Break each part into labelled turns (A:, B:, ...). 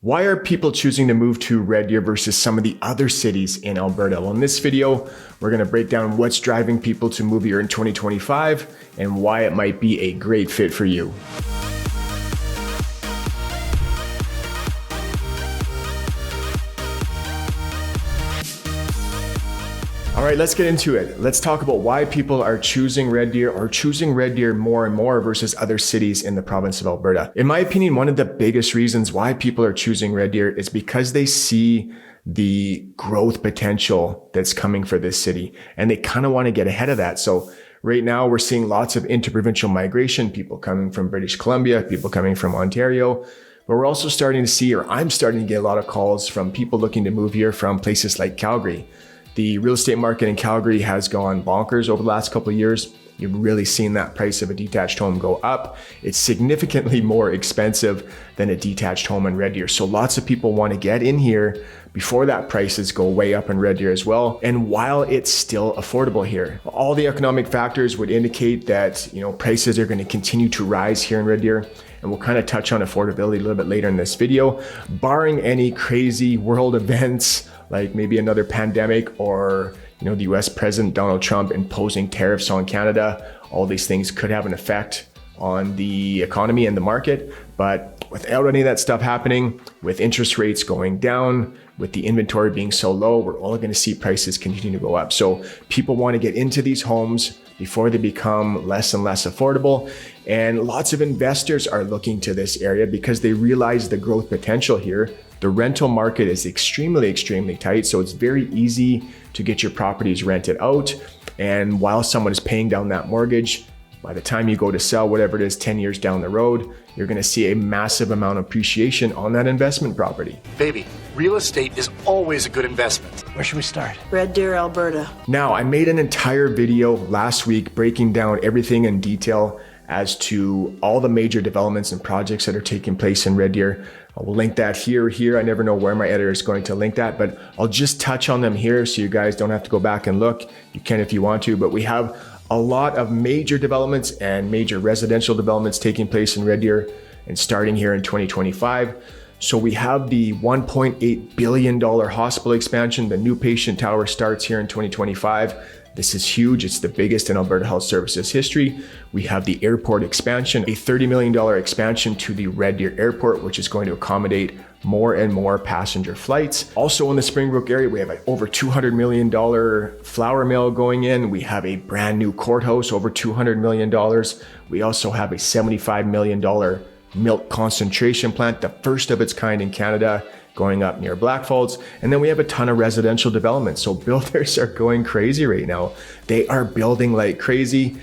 A: Why are people choosing to move to Red Deer versus some of the other cities in Alberta? Well, in this video, we're going to break down what's driving people to move here in 2025 and why it might be a great fit for you. All right, let's get into it. Let's talk about why people are choosing Red Deer or choosing Red Deer more and more versus other cities in the province of Alberta. In my opinion, one of the biggest reasons why people are choosing Red Deer is because they see the growth potential that's coming for this city and they kind of want to get ahead of that. So right now we're seeing lots of interprovincial migration, people coming from British Columbia, people coming from Ontario. But we're also starting to see, or I'm starting to get a lot of calls from people looking to move here from places like Calgary. The real estate market in Calgary has gone bonkers over the last couple of years. You've really seen that price of a detached home go up. It's significantly more expensive than a detached home in Red Deer. So lots of people want to get in here before that prices go way up in Red Deer as well. And while it's still affordable here, all the economic factors would indicate that, prices are going to continue to rise here in Red Deer. And we'll kind of touch on affordability a little bit later in this video, barring any crazy world events like maybe another pandemic or, the US President Donald Trump imposing tariffs on Canada. All these things could have an effect on the economy and the market. But without any of that stuff happening, with interest rates going down, with the inventory being so low, we're only going to see prices continue to go up. So people want to get into these homes before they become less and less affordable. And lots of investors are looking to this area because they realize the growth potential here. The rental market is extremely tight. So it's very easy to get your properties rented out. And while someone is paying down that mortgage, by the time you go to sell, whatever it is, 10 years down the road, you're going to see a massive amount of appreciation on that investment property.
B: Baby, real estate is always a good investment.
C: Where should we start?
D: Red Deer, Alberta.
A: Now, I made an entire video last week breaking down everything in detail as to all the major developments and projects that are taking place in Red Deer. I will link that here. I never know where my editor is going to link that, but I'll just touch on them here so you guys don't have to go back and look. You can if you want to, but we have a lot of major developments and major residential developments taking place in Red Deer and starting here in 2025. So we have the $1.8 billion hospital expansion. The new patient tower starts here in 2025. This is huge. It's the biggest in Alberta Health Services history. We have the airport expansion, a $30 million expansion to the Red Deer Airport, which is going to accommodate more and more passenger flights. Also in the Springbrook area, we have an over $200 million flour mill going in. We have a brand new courthouse, over $200 million. We also have a $75 million milk concentration plant, the first of its kind in Canada, going up near Blackfalds. And then we have a ton of residential development. So builders are going crazy right now. They are building like crazy.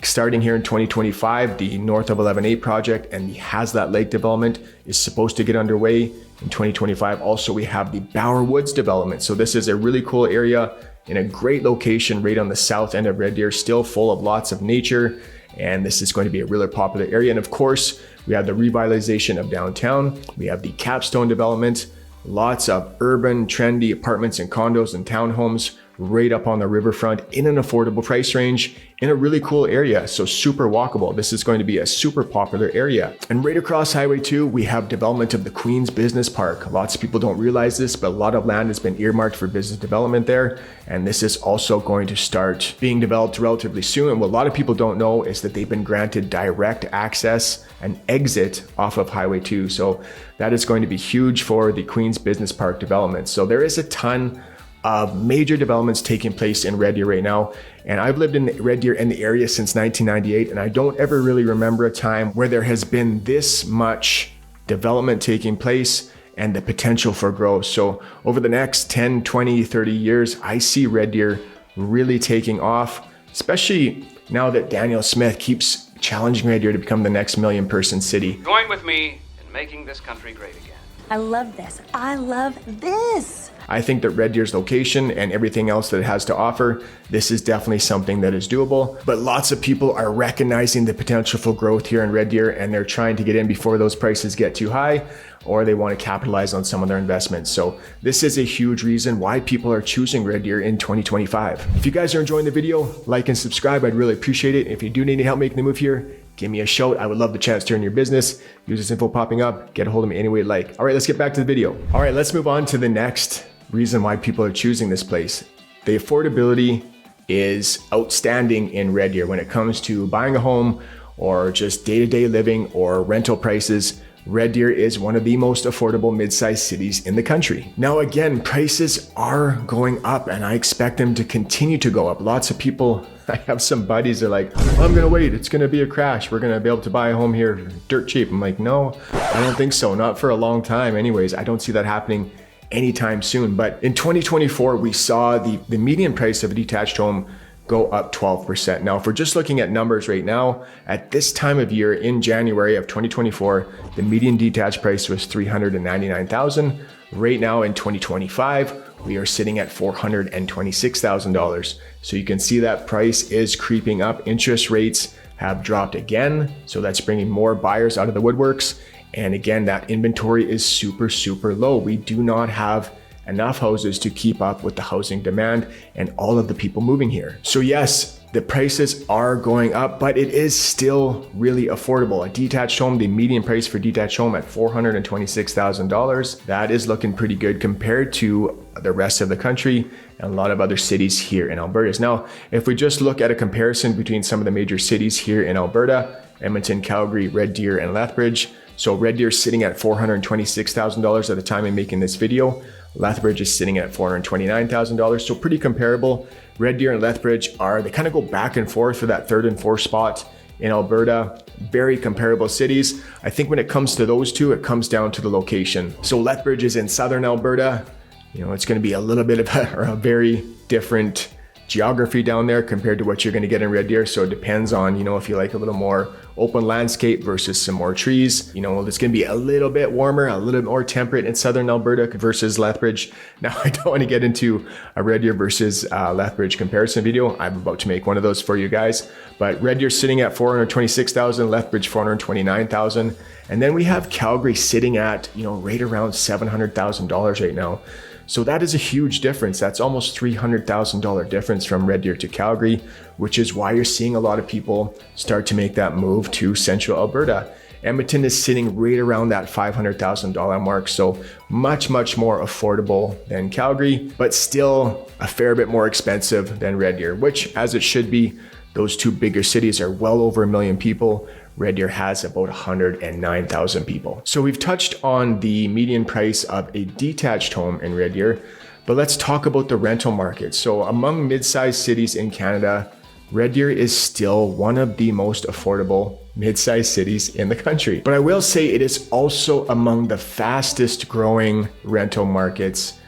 A: Starting here in 2025, the North of 11A project and the Haslet Lake development is supposed to get underway in 2025. Also, we have the Bower Woods development. So this is a really cool area in a great location right on the south end of Red Deer, still full of lots of nature. And this is going to be a really popular area. And of course, we have the revitalization of downtown. We have the Capstone development, lots of urban, trendy apartments and condos and townhomes right up on the riverfront in an affordable price range in a really cool area. So super walkable. This is going to be a super popular area. And right across Highway 2, we have development of the Queen's Business Park. Lots of people don't realize this, but a lot of land has been earmarked for business development there. And this is also going to start being developed relatively soon. And what a lot of people don't know is that they've been granted direct access and exit off of Highway 2. So that is going to be huge for the Queen's Business Park development. So there is a ton of major developments taking place in Red Deer right now. And I've lived in Red Deer in the area since 1998, and I don't ever really remember a time where there has been this much development taking place and the potential for growth. So over the next 10, 20, 30 years, I see Red Deer really taking off, especially now that Daniel Smith keeps challenging Red Deer to become the next million-person city.
E: Join with me in making this country great again.
D: I love this. I love this.
A: I think that Red Deer's location and everything else that it has to offer, this is definitely something that is doable. But lots of people are recognizing the potential for growth here in Red Deer, and they're trying to get in before those prices get too high, or they want to capitalize on some of their investments. So this is a huge reason why people are choosing Red Deer in 2025. If you guys are enjoying the video, like and subscribe. I'd really appreciate it. If you do need any help making the move here, give me a shout. I would love the chance to turn your business. Use this info popping up. Get a hold of me any way you like. All right, let's get back to the video. All right, let's move on to the next reason why people are choosing this place. The affordability is outstanding in Red Deer when it comes to buying a home or just day-to-day living or rental prices. Red Deer is one of the most affordable mid-sized cities in the country. Now again, prices are going up and I expect them to continue to go up. Lots of people, I have some buddies that are like, oh, I'm gonna wait, it's gonna be a crash. We're gonna be able to buy a home here dirt cheap. I'm like, no, I don't think so. Not for a long time anyways. I don't see that happening anytime soon. But in 2024, we saw the median price of a detached home go up 12%. Now, if we're just looking at numbers right now, at this time of year in January of 2024, the median detached price was $399,000. Right now in 2025, we are sitting at $426,000. So you can see that price is creeping up. Interest rates have dropped again. So that's bringing more buyers out of the woodworks. And again, that inventory is super, super low. We do not have enough houses to keep up with the housing demand and all of the people moving here. So yes, the prices are going up, but it is still really affordable. A detached home, the median price for detached home at $426,000. That is looking pretty good compared to the rest of the country and a lot of other cities here in Alberta. Now, if we just look at a comparison between some of the major cities here in Alberta, Edmonton, Calgary, Red Deer, and Lethbridge. So Red Deer is sitting at $426,000 at the time I'm making this video. Lethbridge is sitting at $429,000, so pretty comparable. Red Deer and Lethbridge they kind of go back and forth for that third and fourth spot in Alberta. Very comparable cities. I think when it comes to those two, it comes down to the location. So Lethbridge is in southern Alberta. You know, it's going to be a little bit of a very different geography down there compared to what you're going to get in Red Deer. So it depends on, if you like a little more open landscape versus some more trees. It's going to be a little bit warmer, a little bit more temperate in southern Alberta versus Lethbridge. Now, I don't want to get into a Red Deer versus Lethbridge comparison video. I'm about to make one of those for you guys. But Red Deer sitting at $426,000, Lethbridge $429,000. And then we have Calgary sitting at, right around $700,000 right now. So that is a huge difference. That's almost $300,000 difference from Red Deer to Calgary, which is why you're seeing a lot of people start to make that move to Central Alberta. Edmonton is sitting right around that $500,000 mark. So much, much more affordable than Calgary, but still a fair bit more expensive than Red Deer, which as it should be. Those two bigger cities are well over 1 million people. Red Deer has about 109,000 people. So we've touched on the median price of a detached home in Red Deer, but let's talk about the rental market. So among mid-sized cities in Canada, Red Deer is still one of the most affordable mid-sized cities in the country. But I will say it is also among the fastest growing rental markets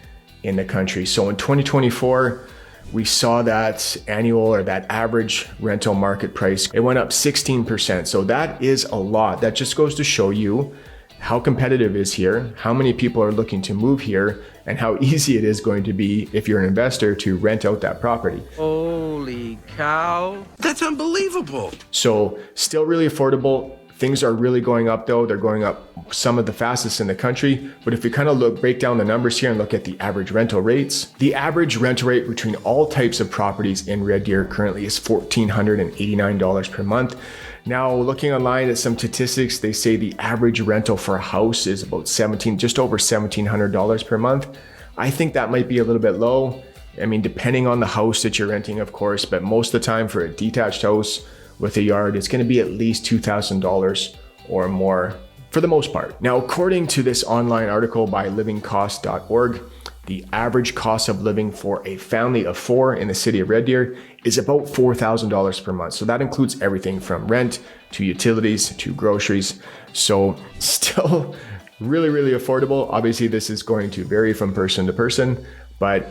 A: in the country. So in 2024, we saw that annual or that average rental market price, it went up 16%. So that is a lot. That just goes to show you how competitive it is here, how many people are looking to move here, and how easy it is going to be if you're an investor to rent out that property.
C: Holy cow. That's unbelievable.
A: So still really affordable. Things are really going up though. They're going up some of the fastest in the country. But if we kind of break down the numbers here and look at the average rental rates, the average rental rate between all types of properties in Red Deer currently is $1,489 per month. Now, looking online at some statistics, they say the average rental for a house is about just over $1,700 per month. I think that might be a little bit low. I mean, depending on the house that you're renting, of course, but most of the time for a detached house with a yard, it's going to be at least $2,000 or more for the most part. Now, according to this online article by livingcost.org, the average cost of living for a family of 4 in the city of Red Deer is about $4,000 per month. So that includes everything from rent to utilities to groceries. So still really, really affordable. Obviously, this is going to vary from person to person, but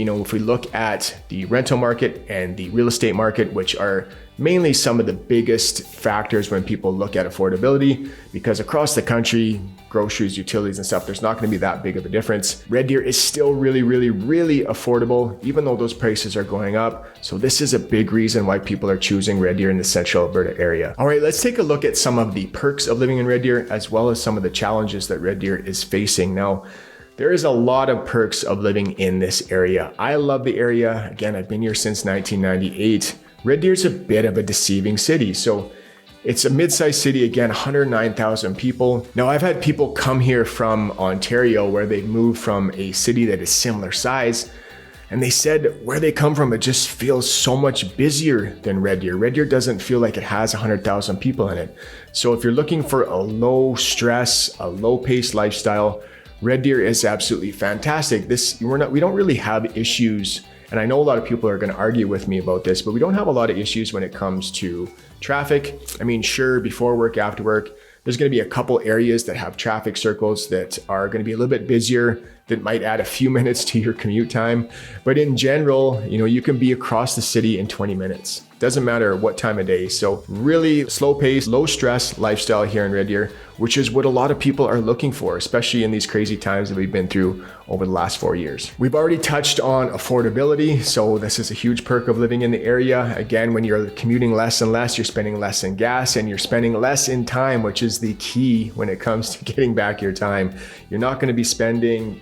A: if we look at the rental market and the real estate market, which are mainly some of the biggest factors when people look at affordability, because across the country, groceries, utilities and stuff, there's not going to be that big of a difference. Red Deer is still really, really, really affordable, even though those prices are going up. So this is a big reason why people are choosing Red Deer in the Central Alberta area. All right, let's take a look at some of the perks of living in Red Deer, as well as some of the challenges that Red Deer is facing. Now, there is a lot of perks of living in this area. I love the area. Again, I've been here since 1998. Red Deer is a bit of a deceiving city. So It's a mid-sized city, again, 109,000 people. Now, I've had people come here from Ontario where they moved from a city that is similar size, and they said where they come from, it just feels so much busier than Red Deer. Red Deer doesn't feel like it has 100,000 people in it. So if you're looking for a low stress, a low paced lifestyle, Red Deer is absolutely fantastic. We don't really have issues, and I know a lot of people are going to argue with me about this, but we don't have a lot of issues when it comes to traffic. I mean, sure, before work, after work, there's going to be a couple areas that have traffic circles that are going to be a little bit busier, that might add a few minutes to your commute time. But in general, you can be across the city in 20 minutes. Doesn't matter what time of day. So really slow pace, low stress lifestyle here in Red Deer, which is what a lot of people are looking for, especially in these crazy times that we've been through over the last 4 years. We've already touched on affordability. So this is a huge perk of living in the area. Again, when you're commuting less and less, you're spending less in gas and you're spending less in time, which is the key when it comes to getting back your time. You're not going to be spending,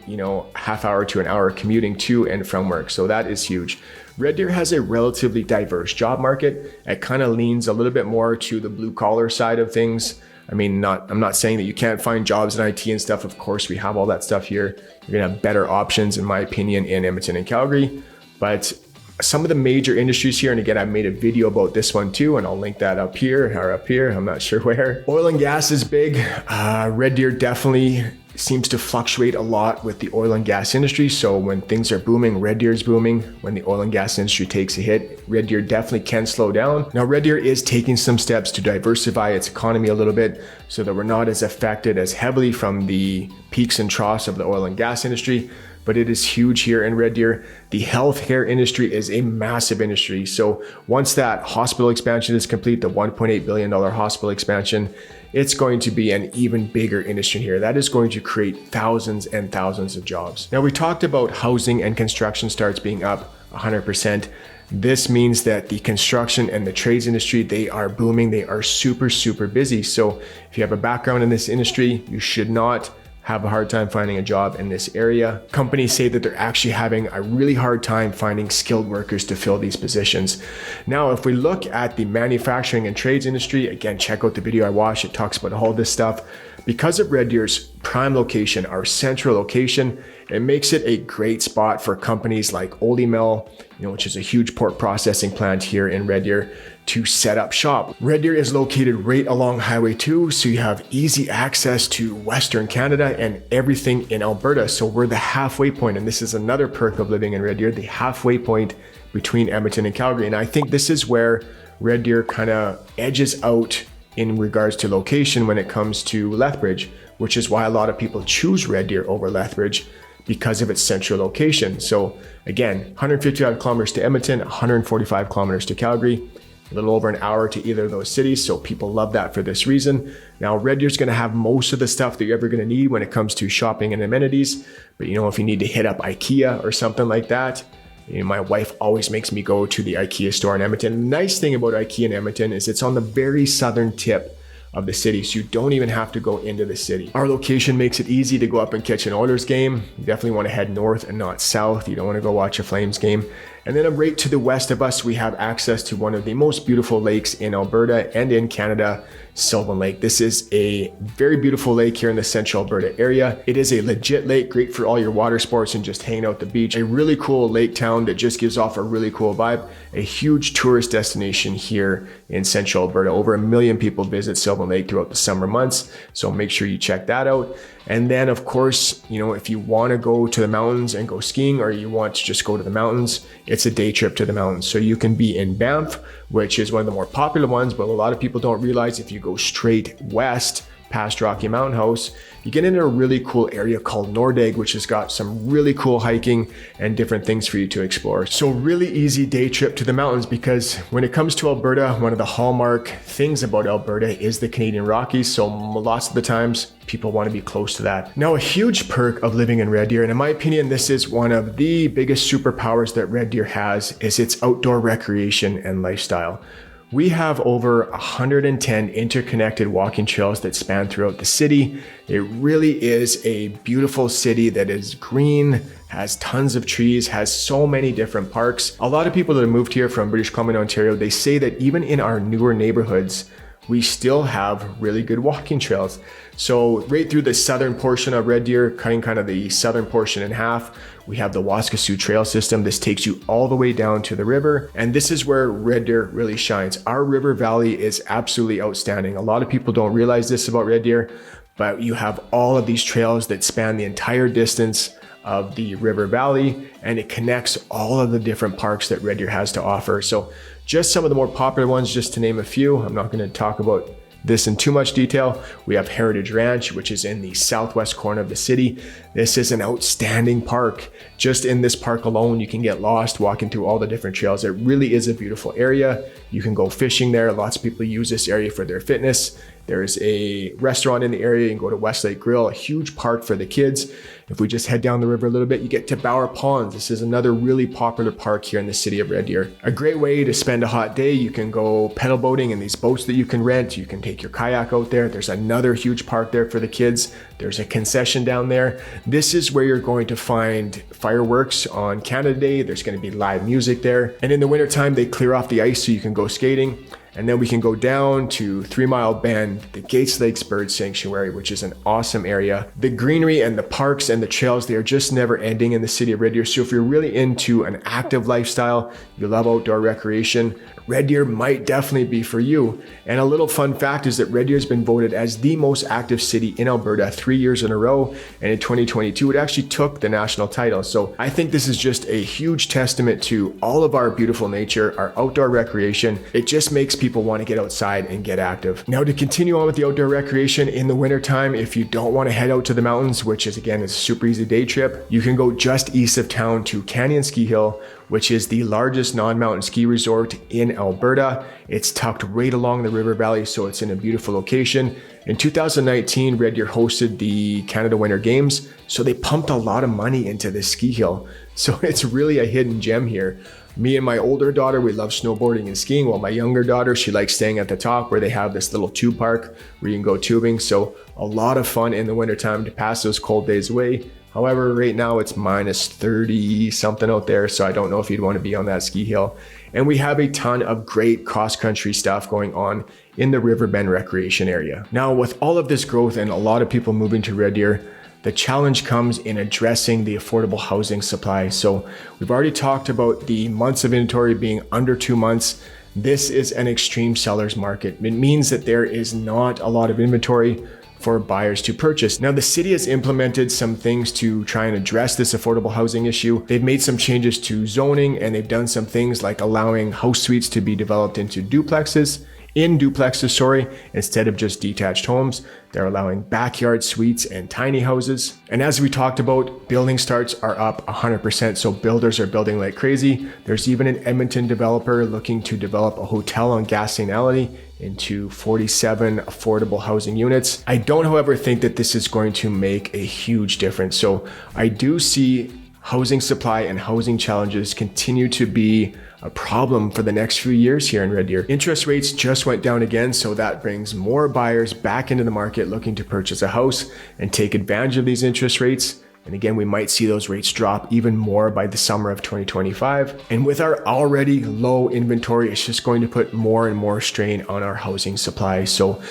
A: half hour to an hour commuting to and from work. So that is huge. Red Deer has a relatively diverse job market. It kind of leans a little bit more to the blue collar side of things. I mean, I'm not saying that you can't find jobs in IT and stuff. Of course, we have all that stuff here. You're gonna have better options, in my opinion, in Edmonton and Calgary. But some of the major industries here, and again, I made a video about this one too, and I'll link that up here or up here. I'm not sure where. Oil and gas is big. Red Deer definitely seems to fluctuate a lot with the oil and gas industry. So when things are booming, Red Deer is booming. When the oil and gas industry takes a hit, Red Deer definitely can slow down. Now, Red Deer is taking some steps to diversify its economy a little bit so that we're not as affected as heavily from the peaks and troughs of the oil and gas industry. But it is huge here in Red Deer. The healthcare industry is a massive industry. So once that hospital expansion is complete, the $1.8 billion hospital expansion, it's going to be an even bigger industry here. That is going to create thousands and thousands of jobs. Now, we talked about housing and construction starts being up 100%. This means that the construction and the trades industry, they are booming. They are super, super busy. So if you have a background in this industry, you should not have a hard time finding a job in this area. Companies say that they're actually having a really hard time finding skilled workers to fill these positions. Now, if we look at the manufacturing and trades industry, again, check out the video I watched. It talks about all this stuff. Because of Red Deer's prime location, our central location, it makes it a great spot for companies like Oldie Mill, which is a huge pork processing plant here in Red Deer, to set up shop. Red Deer is located right along Highway 2, so you have easy access to Western Canada and everything in Alberta. So we're the halfway point, and this is another perk of living in Red Deer, the halfway point between Edmonton and Calgary. And I think this is where Red Deer kind of edges out in regards to location when it comes to Lethbridge, which is why a lot of people choose Red Deer over Lethbridge, because of its central location. So again, 155 kilometers to Edmonton, 145 kilometers to Calgary, a little over an hour to either of those cities. So people love that for this reason. Now, Red Deer's gonna have most of the stuff that you're ever gonna need when it comes to shopping and amenities. But if you need to hit up IKEA or something like that, my wife always makes me go to the IKEA store in Edmonton. The nice thing about IKEA in Edmonton is it's on the very southern tip of the city, so you don't even have to go into the city. Our location makes it easy to go up and catch an Oilers game. You definitely want to head north and not south. You don't want to go watch a Flames game. And then right to the west of us, we have access to one of the most beautiful lakes in Alberta and in Canada, Sylvan Lake. This is a very beautiful lake here in the central Alberta area. It is a legit lake, great for all your water sports and just hanging out at the beach. A really cool lake town that just gives off a really cool vibe. A huge tourist destination here in central Alberta. Over 1 million people visit Sylvan Lake throughout the summer months. So make sure you check that out. And then of course, if you want to go to the mountains and go skiing, or you want to just go to the mountains, it's a day trip to the mountains. So you can be in Banff, which is one of the more popular ones, but a lot of people don't realize if you go straight west past Rocky Mountain House, you get into a really cool area called Nordegg, which has got some really cool hiking and different things for you to explore. So really easy day trip to the mountains, because when it comes to Alberta, one of the hallmark things about Alberta is the Canadian Rockies. So lots of the times people want to be close to that. Now, a huge perk of living in Red Deer, and in my opinion, this is one of the biggest superpowers that Red Deer has, is its outdoor recreation and lifestyle. We have over 110 interconnected walking trails that span throughout the city. It really is a beautiful city that is green, has tons of trees, has so many different parks. A lot of people that have moved here from British Columbia, Ontario, they say that even in our newer neighborhoods, we still have really good walking trails. So right through the southern portion of Red Deer, cutting kind of the southern portion in half, we have the Waskesiu Trail system. This takes you all the way down to the river. And this is where Red Deer really shines. Our river valley is absolutely outstanding. A lot of people don't realize this about Red Deer, but you have all of these trails that span the entire distance of the river valley, and it connects all of the different parks that Red Deer has to offer. So just some of the more popular ones, just to name a few. I'm not going to talk about this in too much detail. We have Heritage Ranch, which is in the southwest corner of the city. This is an outstanding park. Just in this park alone, you can get lost walking through all the different trails. It really is a beautiful area. You can go fishing there. Lots of people use this area for their fitness. There's a restaurant in the area. You can go to Westlake Grill, a huge park for the kids. If we just head down the river a little bit, you get to Bower Ponds. This is another really popular park here in the city of Red Deer. A great way to spend a hot day. You can go pedal boating in these boats that you can rent. You can take your kayak out there. There's another huge park there for the kids. There's a concession down there. This is where you're going to find fireworks on Canada Day. There's going to be live music there. And in the wintertime, they clear off the ice so you can go skating. And then we can go down to 3 Mile Bend, the Gates Lakes Bird Sanctuary, which is an awesome area. The greenery and the parks and the trails, they are just never ending in the city of Red Deer. So if you're really into an active lifestyle, you love outdoor recreation, Red Deer might definitely be for you. And a little fun fact is that Red Deer has been voted as the most active city in Alberta 3 years in a row. And in 2022, it actually took the national title. So I think this is just a huge testament to all of our beautiful nature, our outdoor recreation. It just makes people want to get outside and get active. Now, to continue on with the outdoor recreation in the wintertime, if you don't want to head out to the mountains, which is again a super easy day trip, you can go just east of town to Canyon Ski Hill, which is the largest non-mountain ski resort in Alberta. It's tucked right along the river valley, so it's in a beautiful location. In 2019, Red Deer hosted the Canada Winter Games, so they pumped a lot of money into this ski hill. So it's really a hidden gem here. Me and my older daughter, we love snowboarding and skiing, while my younger daughter, she likes staying at the top where they have this little tube park where you can go tubing. So a lot of fun in the wintertime to pass those cold days away. However, right now it's minus 30 something out there, so I don't know if you'd want to be on that ski hill. And we have a ton of great cross-country stuff going on in the Riverbend recreation area. Now, with all of this growth and a lot of people moving to Red Deer, the challenge comes in addressing the affordable housing supply. So we've already talked about the months of inventory being under 2 months. This is an extreme seller's market. It means that there is not a lot of inventory for buyers to purchase. Now, the city has implemented some things to try and address this affordable housing issue. They've made some changes to zoning, and they've done some things like allowing house suites to be developed into duplexes, instead of just detached homes. They're allowing backyard suites and tiny houses. And as we talked about, building starts are up 100%, so builders are building like crazy. There's even an Edmonton developer looking to develop a hotel on Gaston Alley into 47 affordable housing units. I don't, however, think that this is going to make a huge difference. So I do see housing supply and housing challenges continue to be a problem for the next few years here in Red Deer. Interest rates just went down again, so that brings more buyers back into the market looking to purchase a house and take advantage of these interest rates. And again, we might see those rates drop even more by the summer of 2025. And with our already low inventory, it's just going to put more and more strain on our housing supply. So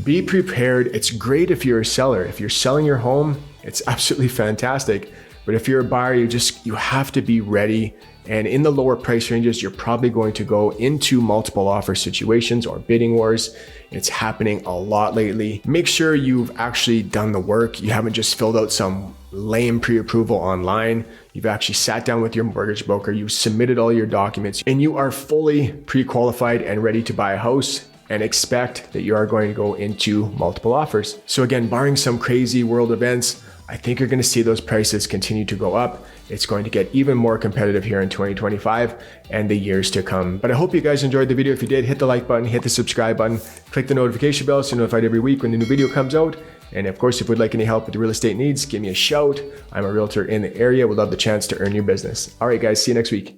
A: be prepared. It's great if you're a seller. If you're selling your home, it's absolutely fantastic. But if you're a buyer, you have to be ready. And in the lower price ranges, you're probably going to go into multiple offer situations or bidding wars. It's happening a lot lately. Make sure you've actually done the work. You haven't just filled out some lame pre-approval online. You've actually sat down with your mortgage broker. You submitted all your documents and you are fully pre-qualified and ready to buy a house, and expect that you are going to go into multiple offers. So again, barring some crazy world events, I think you're going to see those prices continue to go up. It's going to get even more competitive here in 2025 and the years to come. But I hope you guys enjoyed the video. If you did, hit the like button, hit the subscribe button, click the notification bell so you're notified every week when the new video comes out. And of course, if you'd like any help with the real estate needs, give me a shout. I'm a realtor in the area. Would love the chance to earn your business. All right, guys, see you next week.